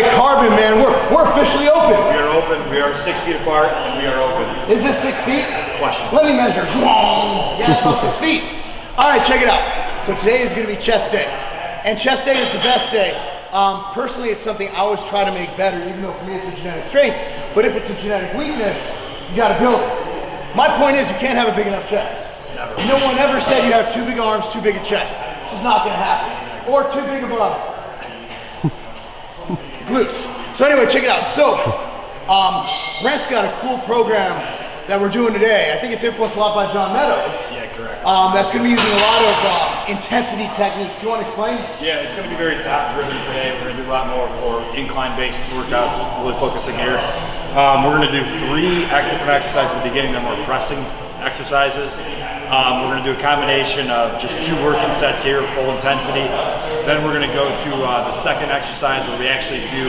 right, Carbon, man, we're officially open. We are open. We are 6 feet apart, and we are open. Is this 6 feet? Question. Let me measure. Yeah, it's about 6 feet. All right, check it out. So today is going to be chest day, and chest day is the best day. Personally, it's something I always try to make better, even though for me it's a genetic strength. But if it's a genetic weakness, you got to build it. My point is, you can't have a big enough chest. Never. No one ever said you have too big arms, too big a chest. It's just not going to happen. Or too big of a glutes. So anyway, check it out. So, Brent's got a cool program that we're doing today. I think it's influenced a lot by John Meadows. Yeah, correct. That's going to be using a lot of intensity techniques. Do you want to explain? Yeah, it's going to be very top driven today. We're going to do a lot more for incline based workouts, really focusing here. We're going to do 3 different exercises at the beginning, then more pressing exercises. We're going to do a combination of just 2 working sets here, full intensity. Then we're going to go to the second exercise where we actually do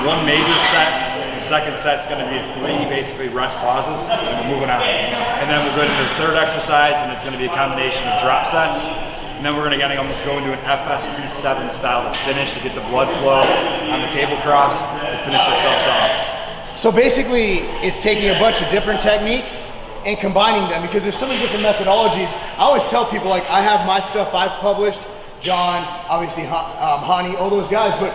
1 major set. The second set's going to be 3 basically rest pauses, and we're moving on. And then we'll go into the third exercise, and it's going to be a combination of drop sets. And then we're going to almost go into an FST7 style to finish, to get the blood flow on the cable cross to finish ourselves off. So basically, it's taking a bunch of different techniques and combining them, because there's so many different methodologies. I always tell people, like, I have my stuff I've published, John, obviously Hani, all those guys, but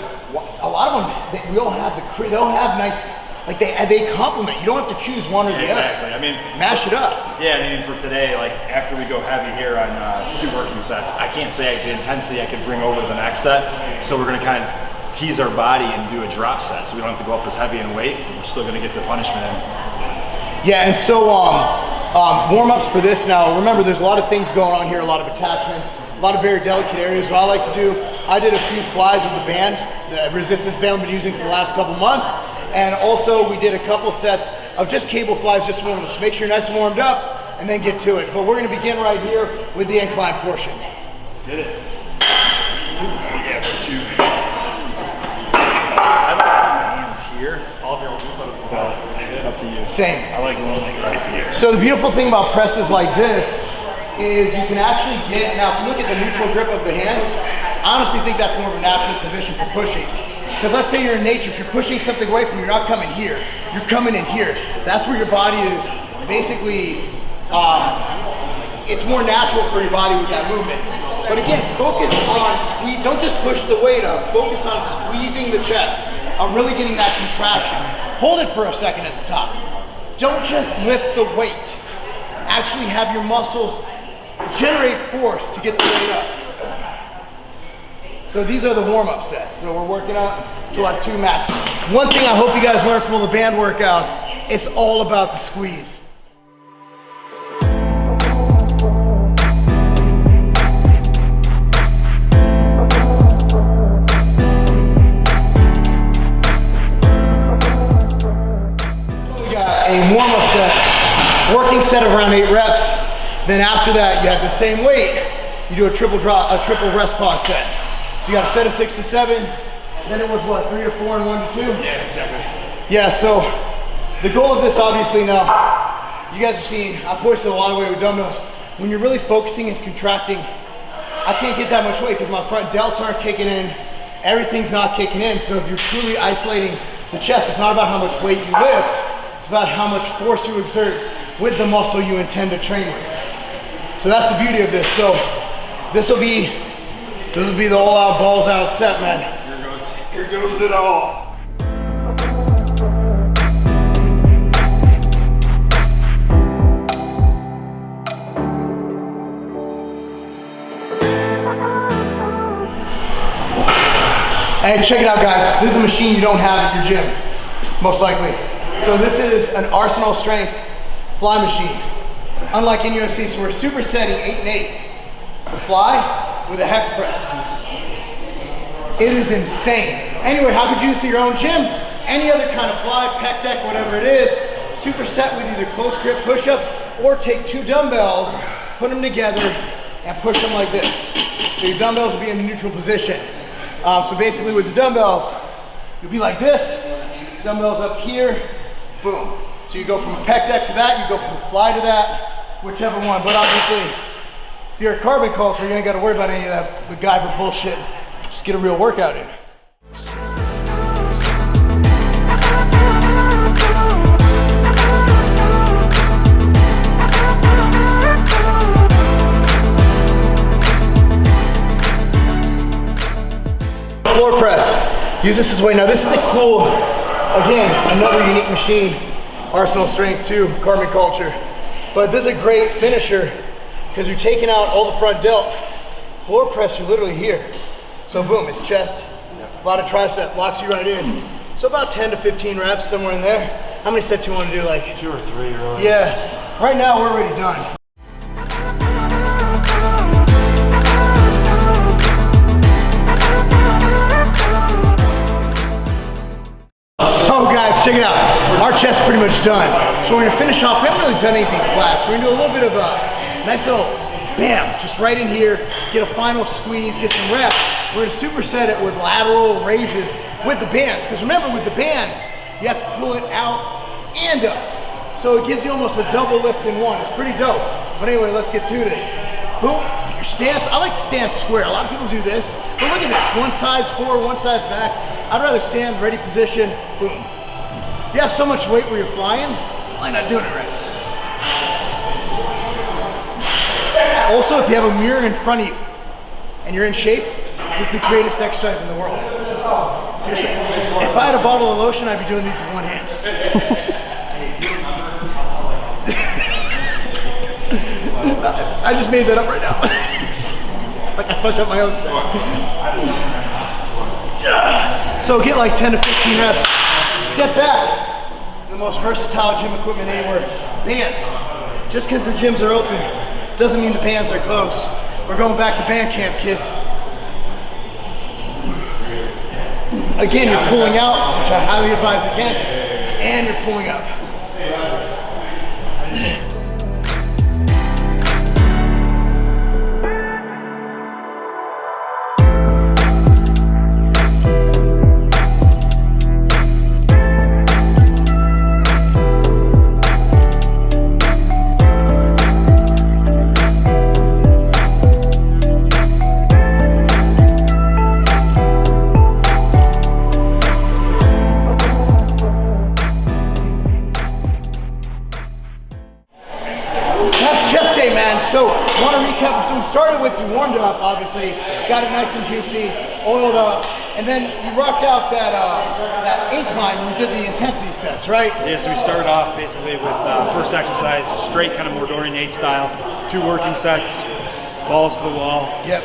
a lot of them, they all have they'll have nice, like they complement. You don't have to choose one or the other. Exactly. I mean, mash it up. Yeah, I mean, for today, like after we go heavy here on 2 working sets, I can't say the intensity I could bring over to the next set. So we're going to kind of tease our body and do a drop set, so we don't have to go up as heavy in weight. We're still going to get the punishment in. Yeah, and so warm-ups for this now. Remember, there's a lot of things going on here, a lot of attachments, a lot of very delicate areas. What I like to do, I did a few flies with the band, the resistance band I've been using for the last couple months. And also we did a couple sets of just cable flies, just warm-ups. Make sure you're nice and warmed up and then get to it. But we're gonna begin right here with the incline portion. Let's get it. Yeah, 2. I like putting my hands here. Up to you. Same. I like going like right here. So the beautiful thing about presses like this is you can actually get, now if you look at the neutral grip of the hands, I honestly think that's more of a natural position for pushing. Because let's say you're in nature, if you're pushing something away from you, you're not coming here, you're coming in here. That's where your body is basically, it's more natural for your body with that movement. But again, focus on squeeze, don't just push the weight up, focus on squeezing the chest, on really getting that contraction. Hold it for a second at the top. Don't just lift the weight. Actually have your muscles generate force to get the weight up. So these are the warm-up sets. So we're working out to our 2 max. One thing I hope you guys learned from all the band workouts, it's all about the squeeze. We got a warm-up set, working set of around 8 reps. Then after that, you have the same weight. You do a triple rest pause set. So you got a set of 6 to 7, then it was what, 3 to 4 and 1 to 2? Yeah, exactly. Yeah, so the goal of this, obviously now, you guys have seen, I've hoisted a lot of weight with dumbbells. When you're really focusing and contracting, I can't get that much weight because my front delts aren't kicking in, everything's not kicking in. So if you're truly isolating the chest, it's not about how much weight you lift, it's about how much force you exert with the muscle you intend to train with. So that's the beauty of this. So this will be the all-out, balls-out set, man. Here goes it all. And check it out, guys. This is a machine you don't have at your gym, most likely. So this is an Arsenal strength fly machine. Unlike in UFC, so we're supersetting 8 and 8. The fly with a hex press. It is insane. Anyway, how could you use it at your own gym? Any other kind of fly, pec deck, whatever it is, superset with either close grip push-ups or take 2 dumbbells, put them together, and push them like this. So your dumbbells will be in the neutral position. So basically with the dumbbells, you'll be like this, dumbbells up here, boom. So you go from a pec deck to that, you go from a fly to that, whichever one. But obviously, if you're a carbon culture, you ain't gotta worry about any of that MacGyver bullshit. Just get a real workout in. floor press. Use this as weight. Now this is a cool, again, another unique machine. Arsenal strength too, carbon culture. But this is a great finisher because you're taking out all the front delt. Floor press, you're literally here. So boom, it's chest. A lot of tricep, locks you right in. So about 10 to 15 reps, somewhere in there. How many sets you want to do? Like 2 or 3, really. Yeah. Right now we're already done. So guys, check it out. Our chest is pretty much done. So we're gonna finish off. We haven't really done anything flat. So we're gonna do a little bit of a nice little bam, just right in here. Get a final squeeze, get some reps. We're gonna superset it with lateral raises with the bands. Because remember, with the bands, you have to pull it out and up. So it gives you almost a double lift in one. It's pretty dope. But anyway, let's get through this. Boom. Your stance, I like to stand square. A lot of people do this. But look at this. One side's forward, one side's back. I'd rather stand, ready position, boom. If you have so much weight where you're flying, you're not doing it right. Also, if you have a mirror in front of you and you're in shape, this is the greatest exercise in the world. Seriously, if I had a bottle of lotion, I'd be doing these with one hand. I just made that up right now. Like I fucked up my own set. So get like 10 to 15 reps. Step back. The most versatile gym equipment anywhere. Bands. Just because the gyms are open doesn't mean the bands are closed. We're going back to band camp, kids. Again, you're pulling out, which I highly advise against, and you're pulling up. So, want to recap, so we started with, you warmed up, obviously, got it nice and juicy, oiled up, and then you rocked out that incline when we did the intensity sets, right? Yeah, so we started off basically with first exercise, straight kind of more Dorian Yates style, 2 working sets, balls to the wall. Yep.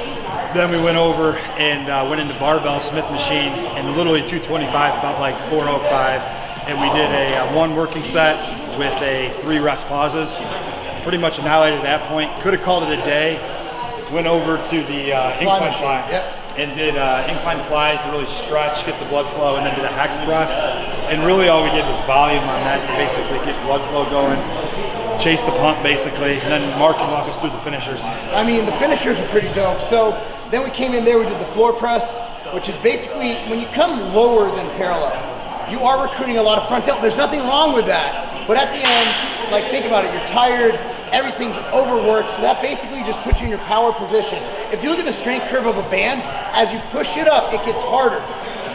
Then we went over and went into barbell Smith machine, and literally 225 felt like 405, and we did a 1 working set with a 3 rest pauses. Pretty much annihilated at that point. Could have called it a day. Went over to the incline fly. Yep. And did incline flies to really stretch, get the blood flow, and then did a hex press. And really all we did was volume on that to basically get blood flow going, chase the pump basically, and then Marc can walk us through the finishers. I mean, the finishers are pretty dope. So then we came in there, we did the floor press, which is basically, when you come lower than parallel, you are recruiting a lot of front delt. There's nothing wrong with that. But at the end, like think about it, you're tired, everything's overworked, so that basically just puts you in your power position. If you look at the strength curve of a band, as you push it up, it gets harder.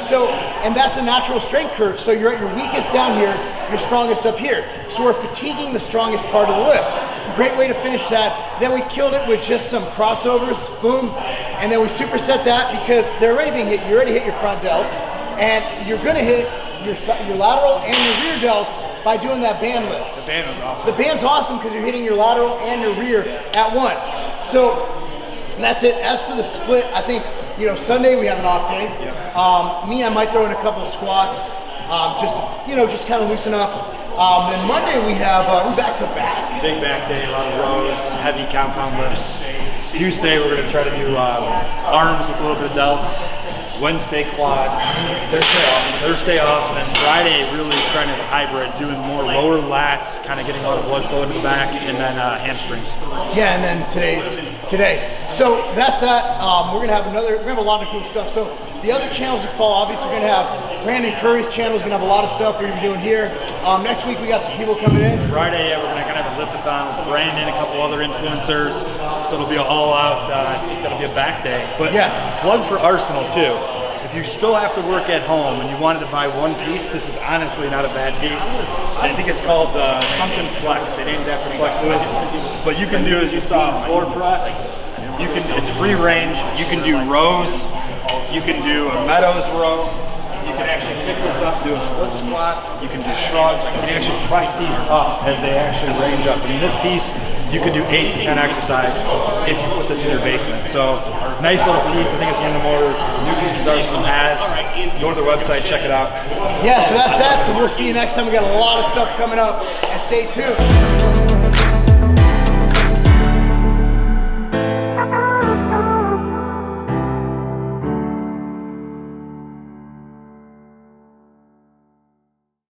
So, and that's the natural strength curve. So you're at your weakest down here, your strongest up here. So we're fatiguing the strongest part of the lift. Great way to finish that. Then we killed it with just some crossovers, boom. And then we superset that because they're already being hit. You already hit your front delts, and you're gonna hit your lateral and your rear delts by doing that band lift. The band was awesome. The band's awesome because you're hitting your lateral and your rear at once. So that's it. As for the split, I think, Sunday we have an off day. Yep. Me, I might throw in a couple of squats, just kind of loosen up. Then Monday we have, we're back to back. Big back day, a lot of rows, heavy compound lifts. Tuesday we're going to try to do arms with a little bit of delts. Wednesday quads, Thursday off, and then Friday really trying to have a hybrid, doing more lower lats, kind of getting a lot of blood flow into the back, and then hamstrings. Yeah, and then today. So that's that. We're gonna have a lot of cool stuff. So the other channels that follow, obviously we're gonna have Brandon Curry's channel is gonna have a lot of stuff we're gonna be doing here. Next week we got some people coming in. Friday, we're gonna kind of have a lift-a-thon with Brandon, a couple other influencers. So it'll be all out. I think that'll be a back day. But yeah, plug for Arsenal too. If you still have to work at home and you wanted to buy one piece, this is honestly not a bad piece. I think it's called something Flex. They named it after Flex Lewis. But you can do, as you saw, floor press. It's free range. You can do rows You can do a Meadows row. You can actually pick this up, do a split squat. You can do shrugs. You can actually press these up as they actually range up. I mean, this piece, you could do 8 to 10 exercises if you put this in your basement. So, nice little piece. I think it's one of the more new pieces Arsenal has. Go to the website, check it out. Yeah, so that's that. So we'll see you next time. We got a lot of stuff coming up, and stay tuned.